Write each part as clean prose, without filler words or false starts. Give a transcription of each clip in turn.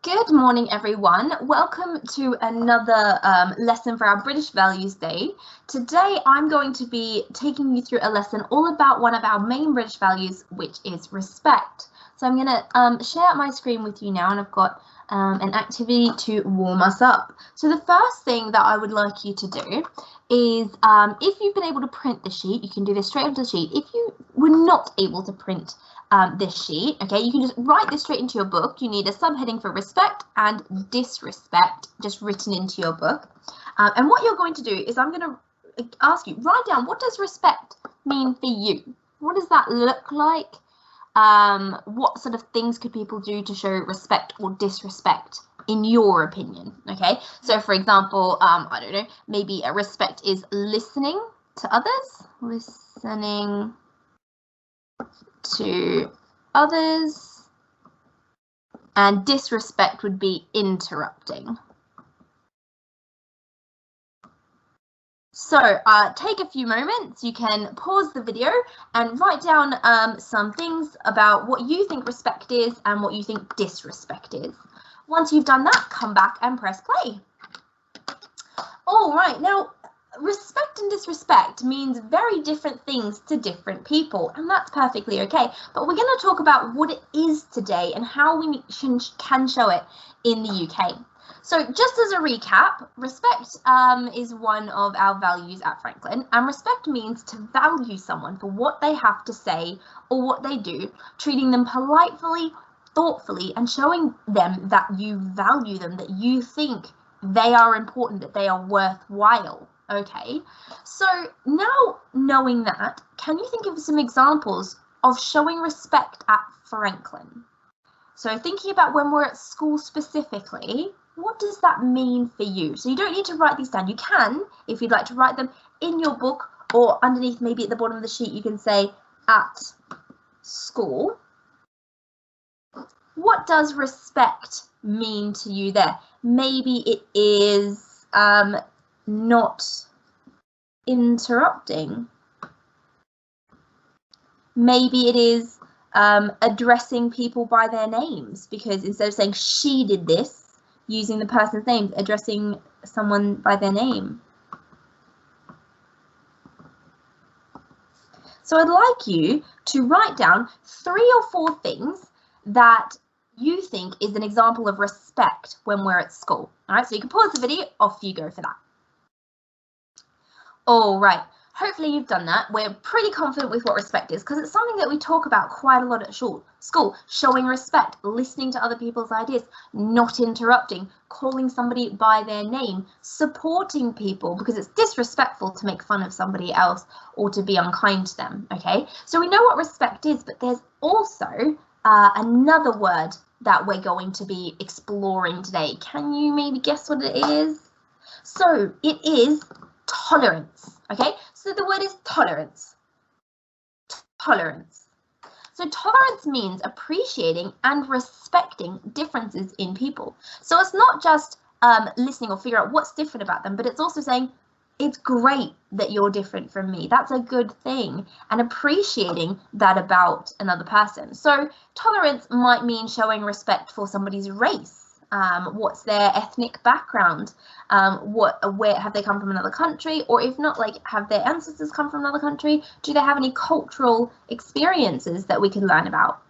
Good morning, everyone. Welcome to another lesson for our British Values Day. Today, I'm going to be taking you through a lesson all about one of our main British values, which is respect. So I'm going to share my screen with you now, and I've got an activity to warm us up. So the first thing that I would like you to do is, if you've been able to print the sheet, you can do this straight onto the sheet. If you were not able to print this sheet, okay, you can just write this straight into your book. You need a subheading for respect and disrespect just written into your book. And what you're going to do is I'm going to ask you, write down, what does respect mean for you? What does that look like? What sort of things could people do to show respect or disrespect in your opinion? Okay, so for example, I don't know, maybe a respect is listening to others, listening to others, and disrespect would be interrupting. So take a few moments, you can pause the video and write down some things about what you think respect is and what you think disrespect is. Once you've done that, come back and press play. All right, now respect and disrespect means very different things to different people, and that's perfectly okay. But we're going to talk about what it is today and how we can show it in the UK. So just as a recap, respect is one of our values at Franklin, and respect means to value someone for what they have to say or what they do, treating them politely, thoughtfully, and showing them that you value them, that you think they are important, that they are worthwhile. Okay, so now knowing that, can you think of some examples of showing respect at Franklin? So thinking about when we're at school specifically, what does that mean for you? So you don't need to write these down. You can, if you'd like to write them in your book or underneath, maybe at the bottom of the sheet, you can say at school. What does respect mean to you there? Maybe it is not interrupting. Maybe it is addressing people by their names, because instead of saying she did this, using the person's name, addressing someone by their name. So I'd like you to write down 3 or 4 things that you think is an example of respect when we're at school. All right, so you can pause the video, off you go for that. All right, hopefully you've done that. We're pretty confident with what respect is because it's something that we talk about quite a lot at school. Showing respect, listening to other people's ideas, not interrupting, calling somebody by their name, supporting people, because it's disrespectful to make fun of somebody else or to be unkind to them. Okay, so we know what respect is, but there's also another word that we're going to be exploring today. Can you maybe guess what it is? So it is tolerance. Okay, so the word is tolerance. Tolerance. So tolerance means appreciating and respecting differences in people. So it's not just listening or figure out what's different about them, but it's also saying, it's great that you're different from me. That's a good thing, and appreciating that about another person. So tolerance might mean showing respect for somebody's race. What's their ethnic background? Where have they come from another country? Or if not, like, have their ancestors come from another country? Do they have any cultural experiences that we can learn about?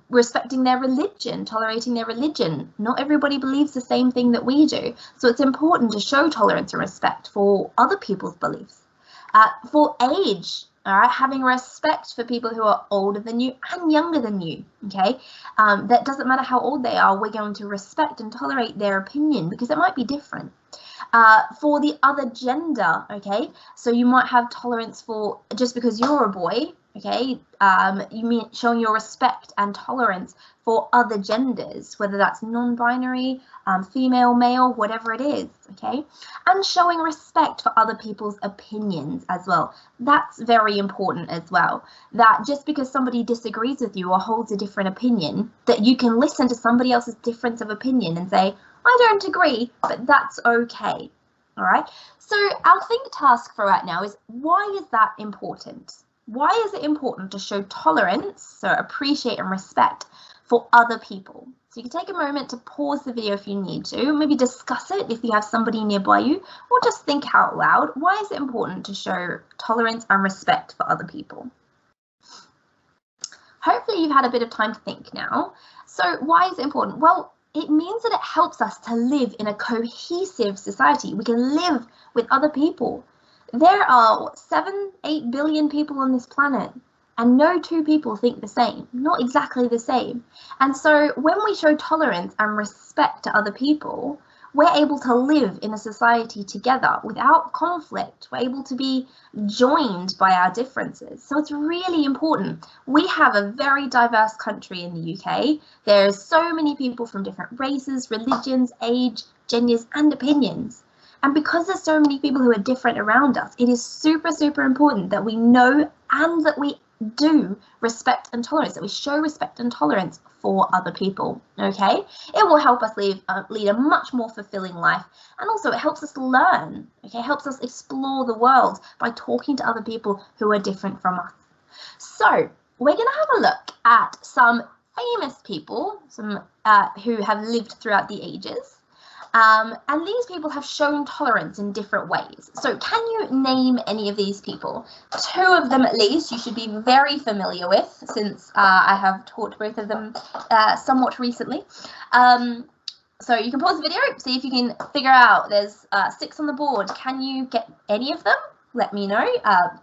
Respecting their religion, tolerating their religion. Not everybody believes the same thing that we do. So it's important to show tolerance and respect for other people's beliefs. For age, all right, having respect for people who are older than you and younger than you, okay? That doesn't matter how old they are, we're going to respect and tolerate their opinion because it might be different. For the other gender, okay? So you might have tolerance for, just because you're a boy, okay? You mean showing your respect and tolerance for other genders, whether that's non-binary, female, male, whatever it is, okay? And showing respect for other people's opinions as well. That's very important as well. That just because somebody disagrees with you or holds a different opinion, that you can listen to somebody else's difference of opinion and say, I don't agree, but that's okay. All right. So our think task for right now is, why is that important? Why is it important to show tolerance, so appreciate and respect, for other people? So you can take a moment to pause the video if you need to, maybe discuss it if you have somebody nearby you, or just think out loud, why is it important to show tolerance and respect for other people? Hopefully you've had a bit of time to think now. So why is it important? Well, it means that it helps us to live in a cohesive society. We can live with other people. There are 7-8 billion people on this planet, and no two people think the same, not exactly the same. And so when we show tolerance and respect to other people, we're able to live in a society together without conflict. We're able to be joined by our differences. So it's really important. We have a very diverse country in the UK. There's so many people from different races, religions, age, genders, and opinions. And because there's so many people who are different around us, it is super, super important that we know and that we do respect and tolerance, that we show respect and tolerance for other people, okay? It will help us lead a much more fulfilling life, and also it helps us learn, okay? It helps us explore the world by talking to other people who are different from us. So we're going to have a look at some famous people, who have lived throughout the ages. And these people have shown tolerance in different ways. So can you name any of these people? Two of them at least you should be very familiar with, since I have taught both of them somewhat recently. So you can pause the video, see if you can figure out, there's 6 on the board. Can you get any of them? Let me know.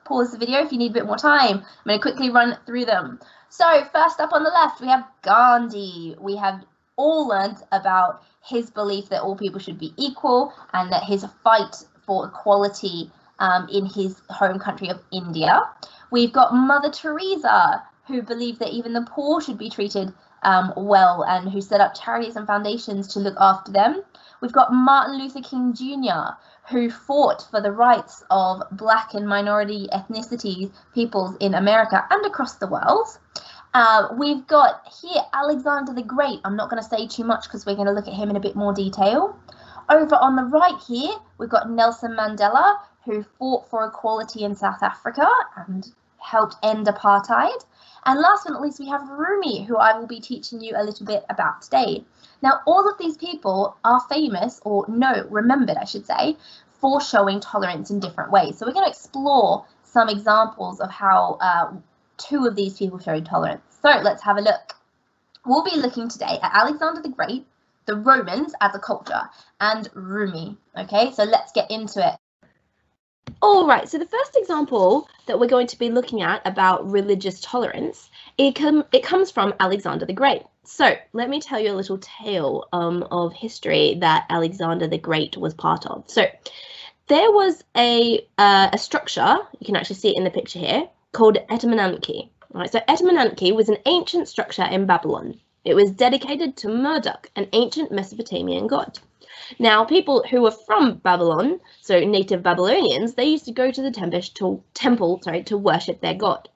Pause the video if you need a bit more time. I'm going to quickly run through them. So first up on the left, we have Gandhi. We have all learned about his belief that all people should be equal, and that his fight for equality in his home country of India. We've got Mother Teresa, who believed that even the poor should be treated well, and who set up charities and foundations to look after them. We've got Martin Luther King Jr., who fought for the rights of Black and minority ethnicity peoples in America and across the world. We've got here Alexander the Great. I'm not going to say too much because we're going to look at him in a bit more detail. Over on the right here, we've got Nelson Mandela, who fought for equality in South Africa and helped end apartheid. And last but not least, we have Rumi, who I will be teaching you a little bit about today. Now, all of these people are famous, or remembered, I should say, for showing tolerance in different ways. So we're going to explore some examples of how two of these people showed tolerance. So let's have a look. We'll be looking today at Alexander the Great, the Romans as a culture, and Rumi. Okay, so let's get into it. All right, so the first example that we're going to be looking at about religious tolerance, it comes from Alexander the Great. So let me tell you a little tale of history that Alexander the Great was part of. So there was a structure, you can actually see it in the picture here, called Etemenanke. Right, so Etemenanke was an ancient structure in Babylon. It was dedicated to Marduk, an ancient Mesopotamian god. Now, people who were from Babylon, so native Babylonians, they used to go to the temple to worship their god.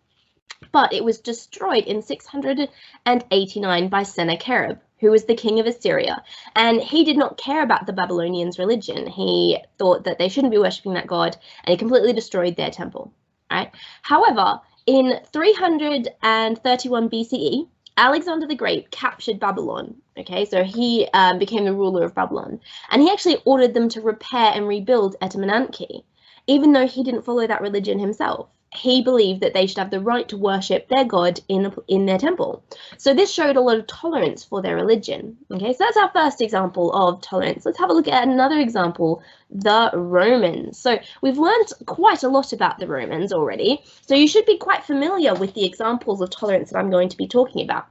But it was destroyed in 689 by Sennacherib, who was the king of Assyria. And he did not care about the Babylonians' religion. He thought that they shouldn't be worshipping that god, and he completely destroyed their temple. Right? However, in 331 BCE, Alexander the Great captured Babylon. Okay, so he became the ruler of Babylon, and he actually ordered them to repair and rebuild Etemenanke, even though he didn't follow that religion himself. He believed that they should have the right to worship their god in their temple. So this showed a lot of tolerance for their religion. Okay, so that's our first example of tolerance. Let's have a look at another example, the Romans. So we've learned quite a lot about the Romans already, so you should be quite familiar with the examples of tolerance that I'm going to be talking about.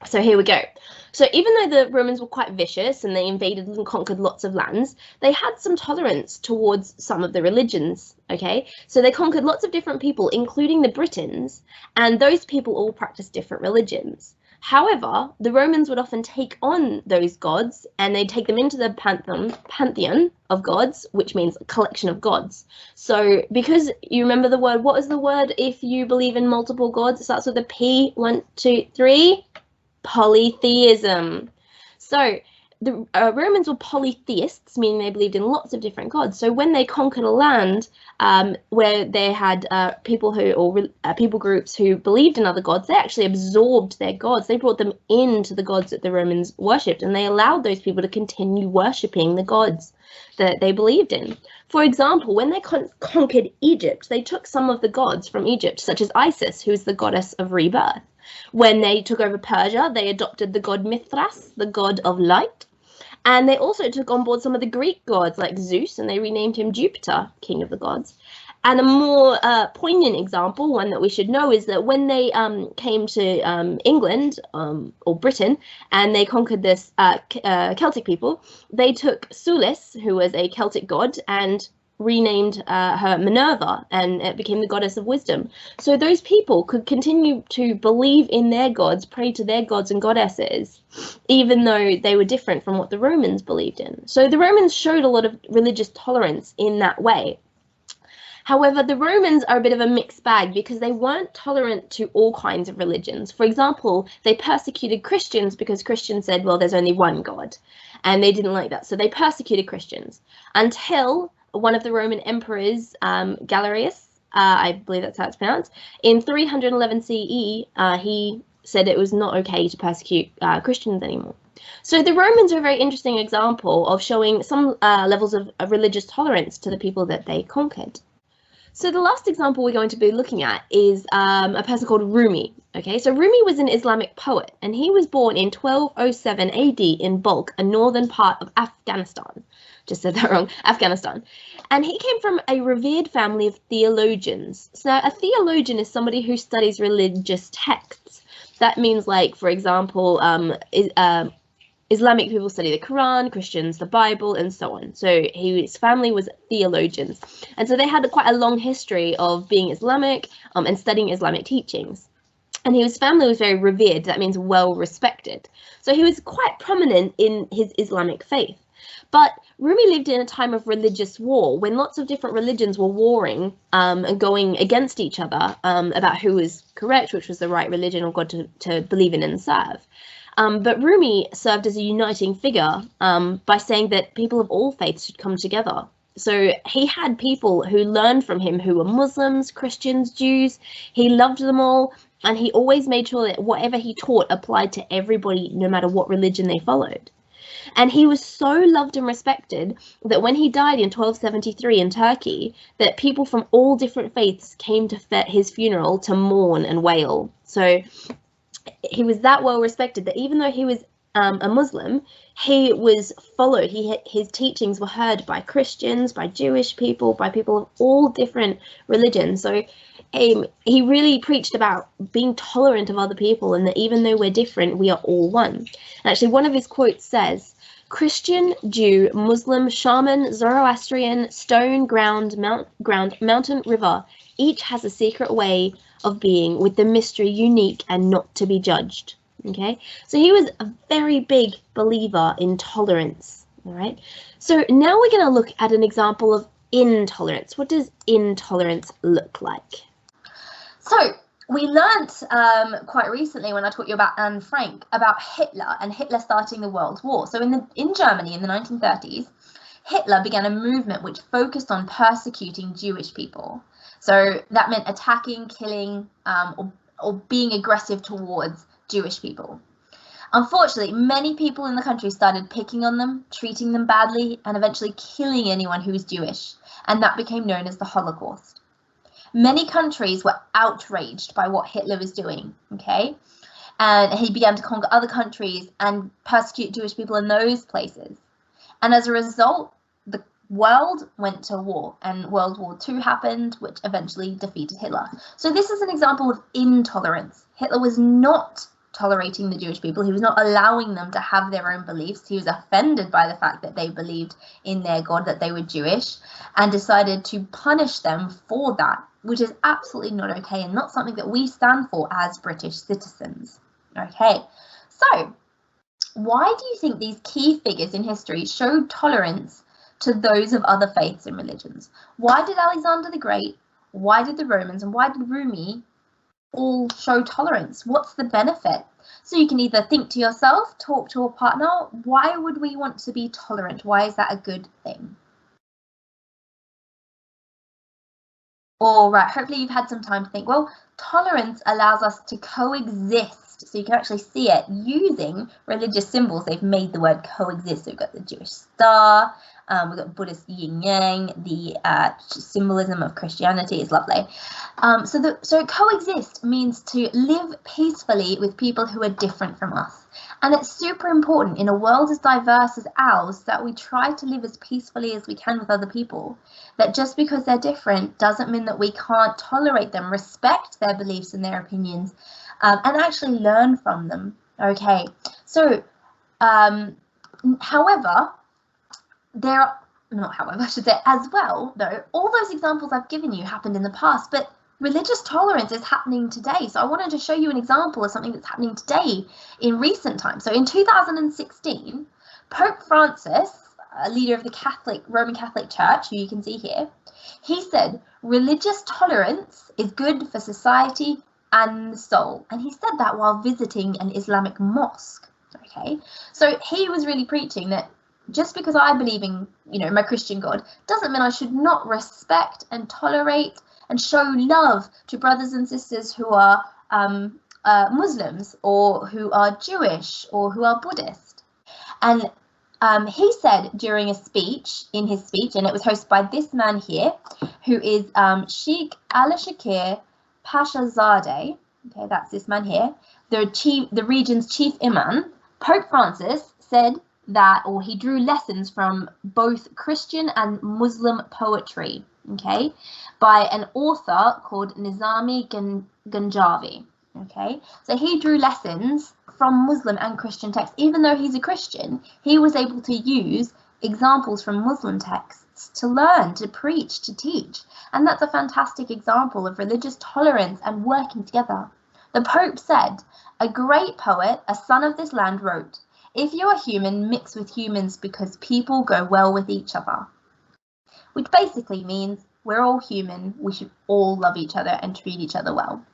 So here we go. So even though the Romans were quite vicious and they invaded and conquered lots of lands, they had some tolerance towards some of the religions, okay? So they conquered lots of different people, including the Britons, and those people all practiced different religions. However, the Romans would often take on those gods and they'd take them into the pantheon of gods, which means a collection of gods. So because you remember the word, what is the word if you believe in multiple gods? It starts with a P, 1, 2, 3. Polytheism. So the Romans were polytheists, meaning they believed in lots of different gods. So when they conquered a land where they had people groups who believed in other gods, they actually absorbed their gods. They brought them into the gods that the Romans worshipped, and they allowed those people to continue worshipping the gods that they believed in. For example, when they conquered Egypt, they took some of the gods from Egypt, such as Isis, who is the goddess of rebirth. When they took over Persia, they adopted the god Mithras, the god of light. And they also took on board some of the Greek gods like Zeus, and they renamed him Jupiter, king of the gods. And a more poignant example, one that we should know, is that when they came to England or Britain, and they conquered this Celtic people, they took Sulis, who was a Celtic god, and renamed her Minerva, and it became the goddess of wisdom. So those people could continue to believe in their gods, pray to their gods and goddesses, even though they were different from what the Romans believed in. So the Romans showed a lot of religious tolerance in that way. However, the Romans are a bit of a mixed bag because they weren't tolerant to all kinds of religions. For example, they persecuted Christians because Christians said, well, there's only one God, and they didn't like that. So they persecuted Christians until one of the Roman emperors, Galerius, I believe that's how it's pronounced, in 311 CE, he said it was not okay to persecute Christians anymore. So the Romans are a very interesting example of showing some levels of religious tolerance to the people that they conquered. So the last example we're going to be looking at is a person called Rumi. Okay, so Rumi was an Islamic poet, and he was born in 1207 AD in Balkh, a northern part of Afghanistan. Just said that wrong, Afghanistan. And he came from a revered family of theologians. So a theologian is somebody who studies religious texts. That means, like, for example, Islamic people study the Quran, Christians the Bible, and so on. So his family was theologians. And so they had quite a long history of being Islamic and studying Islamic teachings. And his family was very revered. That means well respected. So he was quite prominent in his Islamic faith. But Rumi lived in a time of religious war when lots of different religions were warring and going against each other about who was correct, which was the right religion or God to believe in and serve. But Rumi served as a uniting figure by saying that people of all faiths should come together. So he had people who learned from him who were Muslims, Christians, Jews. He loved them all, and he always made sure that whatever he taught applied to everybody, no matter what religion they followed. And he was so loved and respected that when he died in 1273 in Turkey, that people from all different faiths came to his funeral to mourn and wail. So he was that well respected that even though he was a Muslim, he was followed. His teachings were heard by Christians, by Jewish people, by people of all different religions. So he really preached about being tolerant of other people, and that even though we're different, we are all one. And actually, one of his quotes says, "Christian, Jew, Muslim, shaman, Zoroastrian, stone, ground, mountain, river, each has a secret way of being with the mystery unique and not to be judged." Okay, so he was a very big believer in tolerance. All right, so now we're going to look at an example of intolerance. What does intolerance look like? So we learnt quite recently when I taught you about Anne Frank about Hitler and Hitler starting the World War. So in Germany in the 1930s, Hitler began a movement which focused on persecuting Jewish people. So that meant attacking, killing, or being aggressive towards Jewish people. Unfortunately, many people in the country started picking on them, treating them badly, and eventually killing anyone who was Jewish, and that became known as the Holocaust. Many countries were outraged by what Hitler was doing, okay? And he began to conquer other countries and persecute Jewish people in those places. And as a result, the world went to war, and World War II happened, which eventually defeated Hitler. So this is an example of intolerance. Hitler was not tolerating the Jewish people. He was not allowing them to have their own beliefs. He was offended by the fact that they believed in their God, that they were Jewish, and decided to punish them for that, which is absolutely not okay and not something that we stand for as British citizens. Okay, so why do you think these key figures in history showed tolerance to those of other faiths and religions? Why did Alexander the Great, why did the Romans, and why did Rumi all show tolerance? What's the benefit? So you can either think to yourself, talk to a partner, why would we want to be tolerant? Why is that a good thing? All right, hopefully you've had some time to think. Well, tolerance allows us to coexist. So you can actually see it using religious symbols. They've made the word coexist. So we've got the Jewish star, we've got Buddhist yin yang, the symbolism of Christianity is lovely. So coexist means to live peacefully with people who are different from us. And it's super important in a world as diverse as ours that we try to live as peacefully as we can with other people. That just because they're different doesn't mean that we can't tolerate them, respect their beliefs and their opinions, and actually learn from them. Okay, so however, as well, though, all those examples I've given you happened in the past, but religious tolerance is happening today. So I wanted to show you an example of something that's happening today in recent times. So in 2016, Pope Francis, a leader of the Roman Catholic Church, who you can see here, he said religious tolerance is good for society and the soul. And he said that while visiting an Islamic mosque. Okay, so he was really preaching that just because I believe in, my Christian God, doesn't mean I should not respect and tolerate and show love to brothers and sisters who are Muslims or who are Jewish or who are Buddhist. And he said during in his speech, and it was hosted by this man here, who is Sheikh Al-Shakir Pashazadeh. Okay, that's this man here, the region's chief imam. Pope Francis said that, or he drew lessons from both Christian and Muslim poetry, okay, by an author called Nizami Ganjavi. Okay, so he drew lessons from Muslim and Christian texts. Even though he's a Christian, he was able to use examples from Muslim texts to learn, to preach, to teach. And that's a fantastic example of religious tolerance and working together. The Pope said, a great poet, a son of this land, wrote, "If you are human, mix with humans because people go well with each other." Which basically means we're all human, we should all love each other and treat each other well.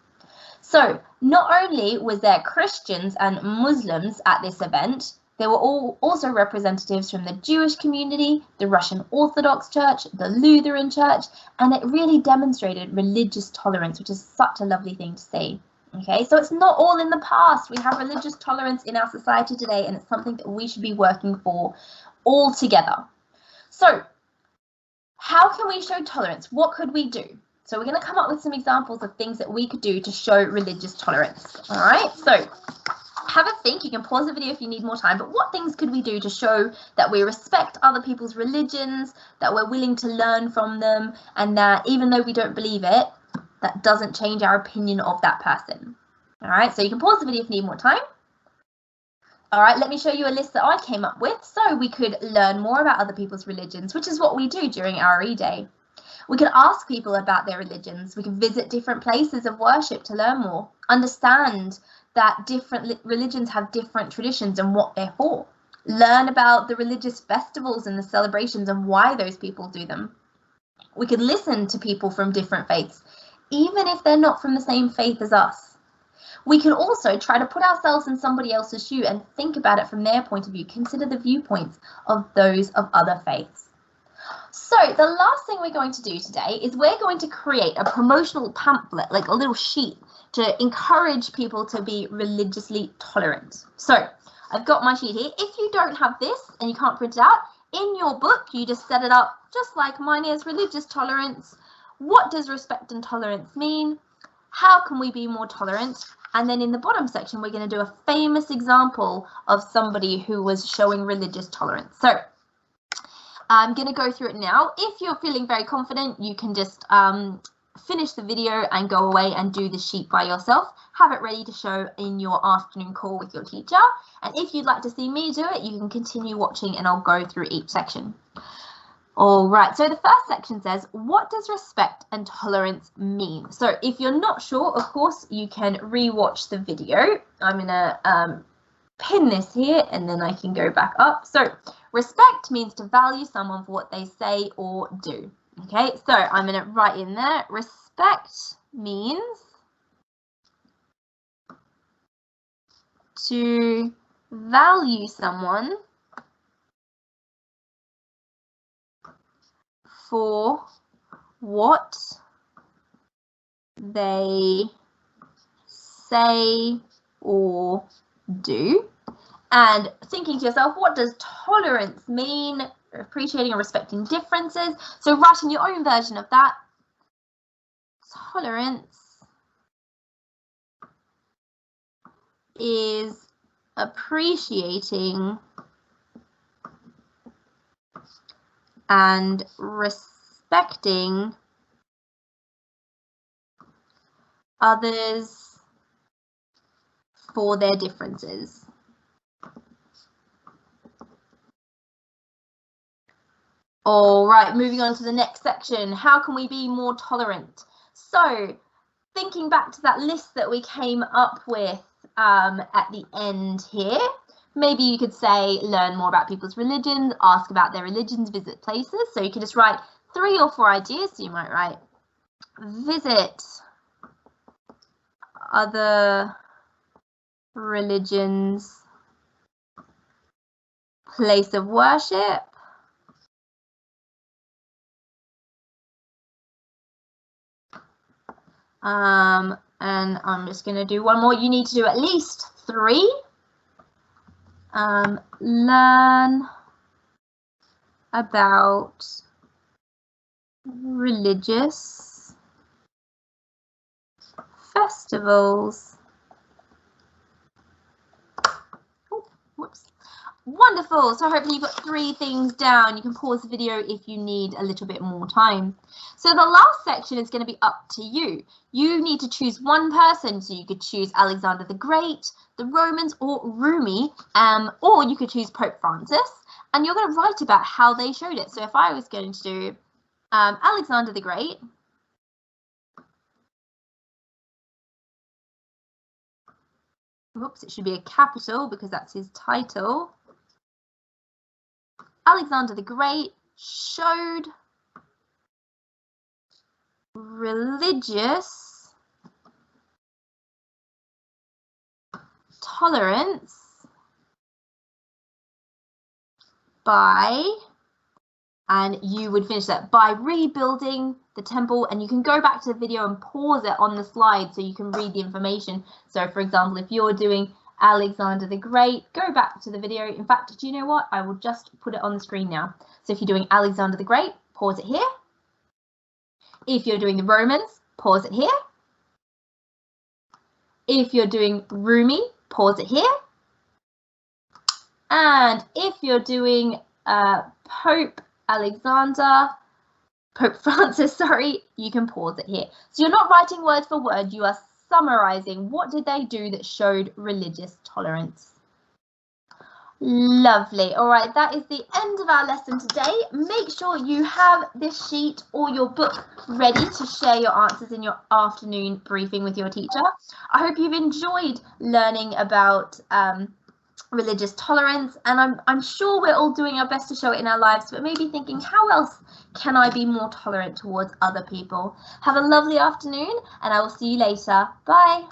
So not only was there Christians and Muslims at this event, there were also representatives from the Jewish community, the Russian Orthodox Church, the Lutheran Church, and it really demonstrated religious tolerance, which is such a lovely thing to see. Okay, so it's not all in the past. We have religious tolerance in our society today, and it's something that we should be working for all together. So how can we show tolerance? What could we do? So we're going to come up with some examples of things that we could do to show religious tolerance. All right, so have a think. You can pause the video if you need more time, but what things could we do to show that we respect other people's religions, that we're willing to learn from them, and that even though we don't believe it, that doesn't change our opinion of that person. All right, so you can pause the video if you need more time. All right, let me show you a list that I came up with so we could learn more about other people's religions, which is what we do during our E-Day. We can ask people about their religions. We can visit different places of worship to learn more, understand that different religions have different traditions and what they're for. Learn about the religious festivals and the celebrations and why those people do them. We could listen to people from different faiths, even if they're not from the same faith as us. We can also try to put ourselves in somebody else's shoe and think about it from their point of view. Consider the viewpoints of those of other faiths. So the last thing we're going to do today is we're going to create a promotional pamphlet, like a little sheet, to encourage people to be religiously tolerant. So I've got my sheet here. If you don't have this and you can't print it out, in your book, you just set it up just like mine is, religious tolerance. What does respect and tolerance mean? How can we be more tolerant? And then in the bottom section, we're going to do a famous example of somebody who was showing religious tolerance. So I'm going to go through it now. If you're feeling very confident, you can just finish the video and go away and do the sheet by yourself. Have it ready to show in your afternoon call with your teacher. And if you'd like to see me do it, you can continue watching and I'll go through each section. All right, so the first section says, what does respect and tolerance mean? So if you're not sure, of course, you can re-watch the video. I'm going to pin this here and then I can go back up. So respect means to value someone for what they say or do. Okay, so I'm going to write in there, respect means to value someone for what they say or do. And thinking to yourself, what does tolerance mean? Appreciating and respecting differences. So writing your own version of that. Tolerance is appreciating and respecting others for their differences. All right, moving on to the next section. How can we be more tolerant? So thinking back to that list that we came up with at the end here, maybe you could say learn more about people's religions, ask about their religions, visit places. So you could just write 3 or 4 ideas. So you might write visit other religions, place of worship, and I'm just going to do one more. You need to do at least 3. Learn about religious festivals. Oh, whoops. Wonderful. So hopefully you've got 3 things down. You can pause the video if you need a little bit more time. So the last section is going to be up to you. You need to choose one person. So you could choose Alexander the Great, the Romans, or Rumi, or you could choose Pope Francis, and you're going to write about how they showed it. So if I was going to do Alexander the Great, whoops, it should be a capital because that's his title. Alexander the Great showed religious tolerance by, and you would finish that by rebuilding the temple, and you can go back to the video and pause it on the slide so you can read the information. So for example, if you're doing Alexander the Great, go back to the video. In fact, do you know what? I will just put it on the screen now. So if you're doing Alexander the Great, pause it here. If you're doing the Romans, pause it here. If you're doing Rumi, pause it here. And if you're doing Pope Francis, sorry, you can pause it here. So you're not writing word for word, you are summarizing what did they do that showed religious tolerance. Lovely. All right, that is the end of our lesson today. Make sure you have this sheet or your book ready to share your answers in your afternoon briefing with your teacher. I hope you've enjoyed learning about religious tolerance, and I'm sure we're all doing our best to show it in our lives, but maybe thinking, how else can I be more tolerant towards other people? Have a lovely afternoon, and I will see you later. Bye.